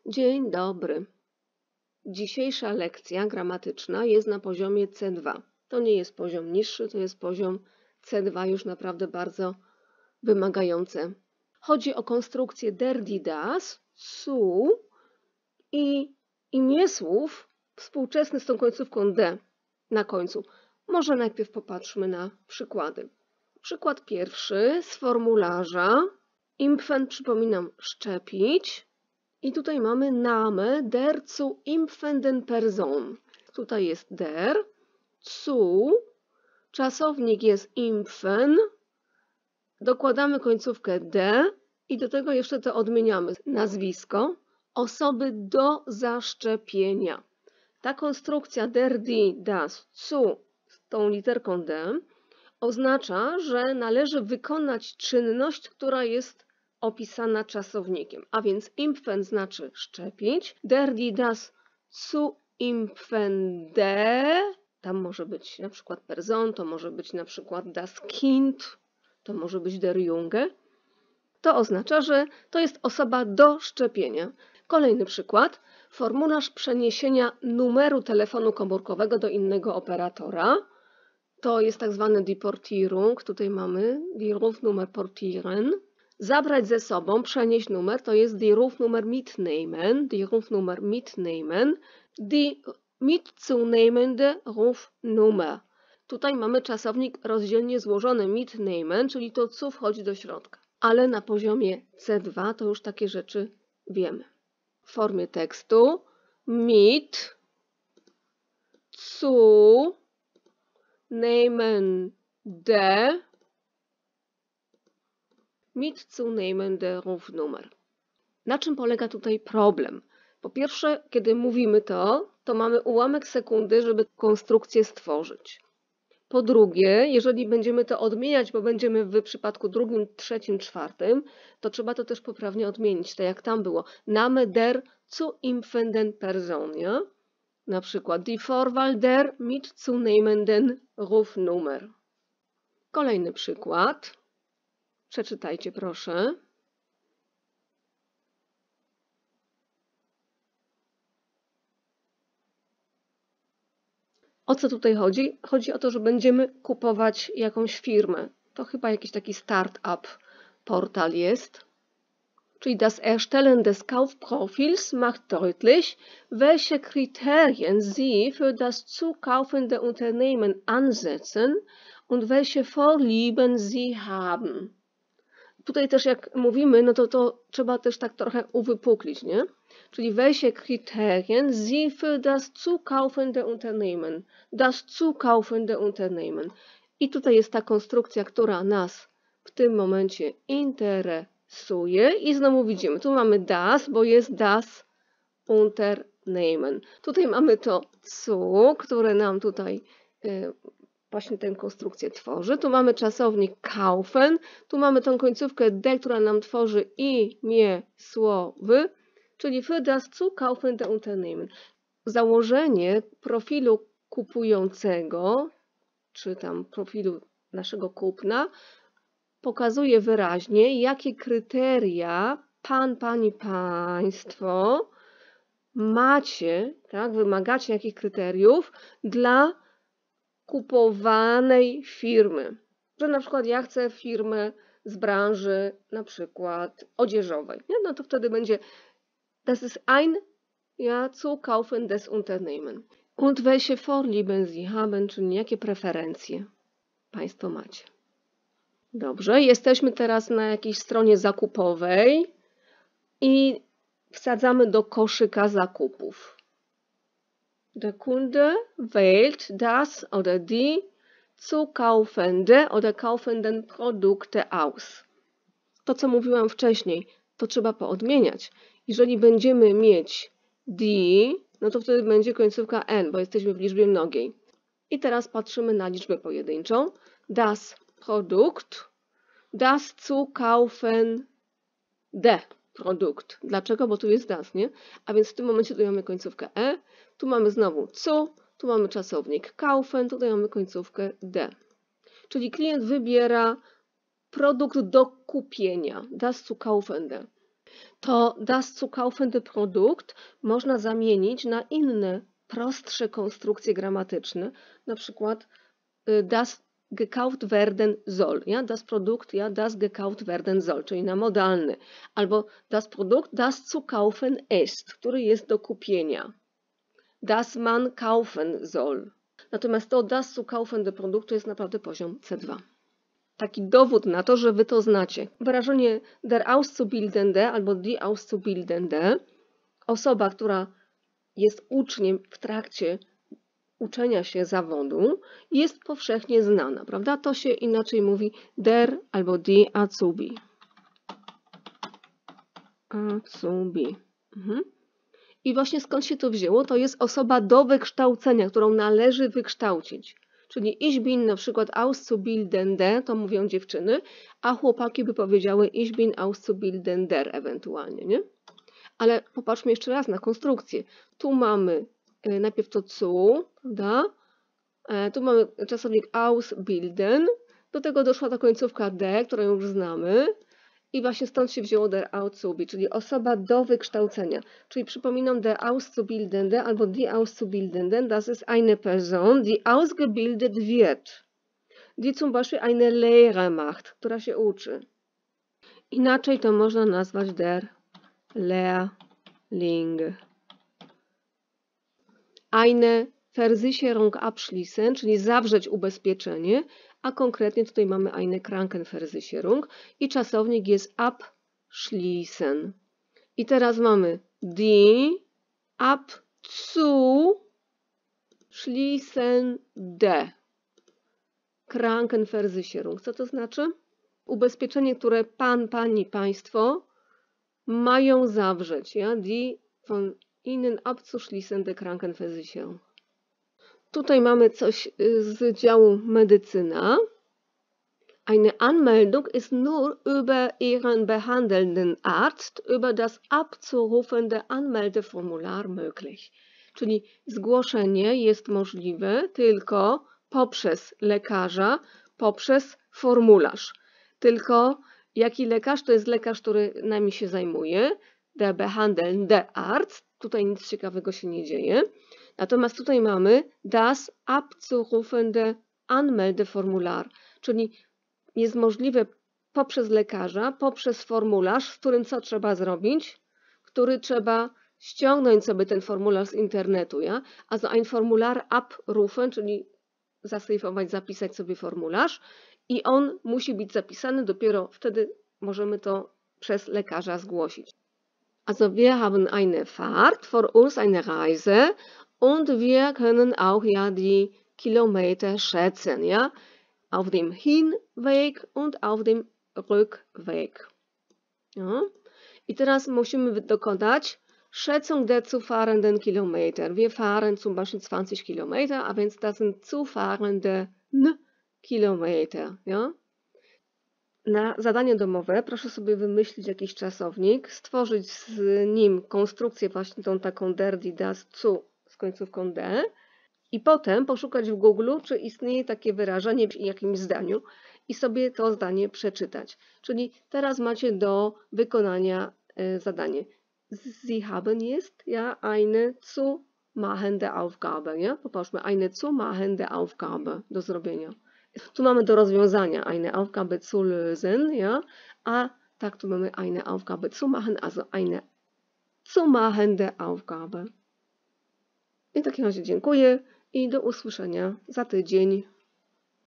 Dzień dobry. Dzisiejsza lekcja gramatyczna jest na poziomie C2. To nie jest poziom niższy, to jest poziom C2, już naprawdę bardzo wymagające. Chodzi o konstrukcję der, die, das, zu i imię słów współczesne z tą końcówką d na końcu. Może najpierw popatrzmy na przykłady. Przykład pierwszy z formularza. Impfen, przypominam, szczepić. I tutaj mamy Name der zu impfenden Person. Tutaj jest der, zu, czasownik jest impfen, dokładamy końcówkę d i do tego jeszcze to odmieniamy. Nazwisko osoby do zaszczepienia. Ta konstrukcja der, die, das, zu z tą literką d oznacza, że należy wykonać czynność, która jest opisana czasownikiem. A więc impfen znaczy szczepić, der, die, das, zu impfende, tam może być na przykład Person, to może być na przykład das Kind, to może być der Junge. To oznacza, że to jest osoba do szczepienia. Kolejny przykład. Formularz przeniesienia numeru telefonu komórkowego do innego operatora. To jest tak zwane die Portierung. Tutaj mamy die Rufnummer portieren. Zabrać ze sobą, przenieść numer, to jest die Rufnummer mitnehmen, die Rufnummer mitnehmen, die mitzunehmende Rufnummer. Tutaj mamy czasownik rozdzielnie złożony mitnehmen, czyli to zu wchodzi do środka. Ale na poziomie C2 to już takie rzeczy wiemy. W formie tekstu mit, zu, nehmen, de, mitzunehmende Rufnummer. Na czym polega tutaj problem? Po pierwsze, kiedy mówimy to mamy ułamek sekundy, żeby konstrukcję stworzyć. Po drugie, jeżeli będziemy to odmieniać, bo będziemy w przypadku drugim, trzecim, czwartym, to trzeba to też poprawnie odmienić, tak jak tam było. Name der zu impfenden Person, ja? Na przykład die Vorwahl der mitzunehmenden Rufnummer. Kolejny przykład. Przeczytajcie proszę. O co tutaj chodzi? Chodzi o to, że będziemy kupować jakąś firmę. To chyba jakiś taki start-up portal jest. Czyli das Erstellen des Kaufprofils macht deutlich, welche Kriterien Sie für das zukaufende Unternehmen ansetzen und welche Vorlieben Sie haben. Tutaj też jak mówimy, no to trzeba też tak trochę uwypuklić, nie? Czyli welche Kriterien Sie für das zukaufende Unternehmen. Das zukaufende Unternehmen. I tutaj jest ta konstrukcja, która nas w tym momencie interesuje. I znowu widzimy, tu mamy das, bo jest das Unternehmen. Tutaj mamy to zu, które nam tutaj właśnie tę konstrukcję tworzy. Tu mamy czasownik kaufen, tu mamy tą końcówkę d, która nam tworzy imię słowy, czyli für das zukaufende Unternehmen. Założenie profilu kupującego, czy tam profilu naszego kupna, pokazuje wyraźnie, jakie kryteria pan, pani, państwo macie, tak, wymagacie jakich kryteriów dla kupowanej firmy. Że na przykład ja chcę firmę z branży na przykład odzieżowej. Nie? No to wtedy będzie das ist ein zukaufendes Unternehmen. Und welche Vorlieben Sie haben, czyli jakie preferencje Państwo macie. Dobrze, jesteśmy teraz na jakiejś stronie zakupowej i wsadzamy do koszyka zakupów. Der Kunde wählt das oder die zukaufende oder kaufenden Produkte aus. To, co mówiłam wcześniej, to trzeba poodmieniać. Jeżeli będziemy mieć die, no to wtedy będzie końcówka n, bo jesteśmy w liczbie mnogiej. I teraz patrzymy na liczbę pojedynczą. Das Produkt, das zukaufende Produkt. Dlaczego? Bo tu jest das, nie? A więc w tym momencie tu mamy końcówkę e, tu mamy znowu zu, tu mamy czasownik kaufen, tutaj mamy końcówkę d. Czyli klient wybiera produkt do kupienia, das zukaufende. to das zukaufende Produkt można zamienić na inne, prostsze konstrukcje gramatyczne, na przykład das gekauft werden soll, ja, das Produkt, ja, das gekauft werden soll, czyli na modalny, albo das Produkt, das zu kaufen ist, który jest do kupienia, das man kaufen soll. Natomiast to das zu kaufende Produkt to jest naprawdę poziom C2. Taki dowód na to, że wy to znacie. Wyrażenie der Auszubildende albo die Auszubildende, osoba, która jest uczniem w trakcie uczenia się zawodu, jest powszechnie znana, prawda? To się inaczej mówi der albo die Azubi. Azubi. I właśnie skąd się to wzięło? To jest osoba do wykształcenia, którą należy wykształcić. Czyli ich bin na przykład Auszubildende, to mówią dziewczyny, a chłopaki by powiedziały ich bin Auszubildender ewentualnie, nie? Ale popatrzmy jeszcze raz na konstrukcję. Tu mamy najpierw to zu, prawda? Tu mamy czasownik ausbilden, do tego doszła ta końcówka d, którą już znamy. I właśnie stąd się wzięło der Azubi, czyli osoba do wykształcenia. Czyli przypominam, der Auszubildende albo die Auszubildenden, das ist eine Person, die ausgebildet wird. Die zum Beispiel eine Lehre macht, która się uczy. Inaczej to można nazwać der Lehrling. Eine Versicherung abschließen, czyli zawrzeć ubezpieczenie, a konkretnie tutaj mamy eine Krankenversicherung i czasownik jest abschließen. I teraz mamy die abzuschließende Krankenversicherung. Co to znaczy? Ubezpieczenie, które pan, pani, państwo mają zawrzeć. Ja? Die von Ihnen abzuschließende Krankenversicherung. Tutaj mamy coś z działu medycyna. Eine Anmeldung ist nur über Ihren behandelnden Arzt über das abzurufende Anmeldeformular möglich. Czyli zgłoszenie jest możliwe tylko poprzez lekarza, poprzez formularz. Tylko jaki lekarz? To jest lekarz, który nami się zajmuje. Der behandelnde Arzt. Tutaj nic ciekawego się nie dzieje. Natomiast tutaj mamy das abzurufende Anmeldeformular, czyli jest możliwe poprzez lekarza, poprzez formularz, z którym co trzeba zrobić? Który trzeba ściągnąć sobie ten formularz z internetu, ja? Also ein Formular abrufen, czyli zasejfować, zapisać sobie formularz i on musi być zapisany, dopiero wtedy możemy to przez lekarza zgłosić. Also wir haben eine Fahrt, vor uns eine Reise und wir können auch ja die Kilometer schätzen, ja? Auf dem Hinweg und auf dem Rückweg. Ja? I teraz musimy dokonać Schätzung der zu fahrenden Kilometer. Wir fahren zum Beispiel 20 Kilometer, a więc das sind zu fahrende Kilometer. Ja? Na zadanie domowe proszę sobie wymyślić jakiś czasownik, stworzyć z nim konstrukcję właśnie tą taką der, die, das, zu z końcówką d i potem poszukać w Google, czy istnieje takie wyrażenie w jakimś zdaniu i sobie to zdanie przeczytać. Czyli teraz macie do wykonania zadanie. Sie haben jest ja eine zu machende Aufgabe. Ja? Popatrzmy, eine zu machende Aufgabe do zrobienia. Tu mamy do rozwiązania eine Aufgabe zu lösen, ja? A tak tu mamy eine Aufgabe zu machen, also eine zu machende Aufgabe. I w takim razie dziękuję i do usłyszenia za tydzień.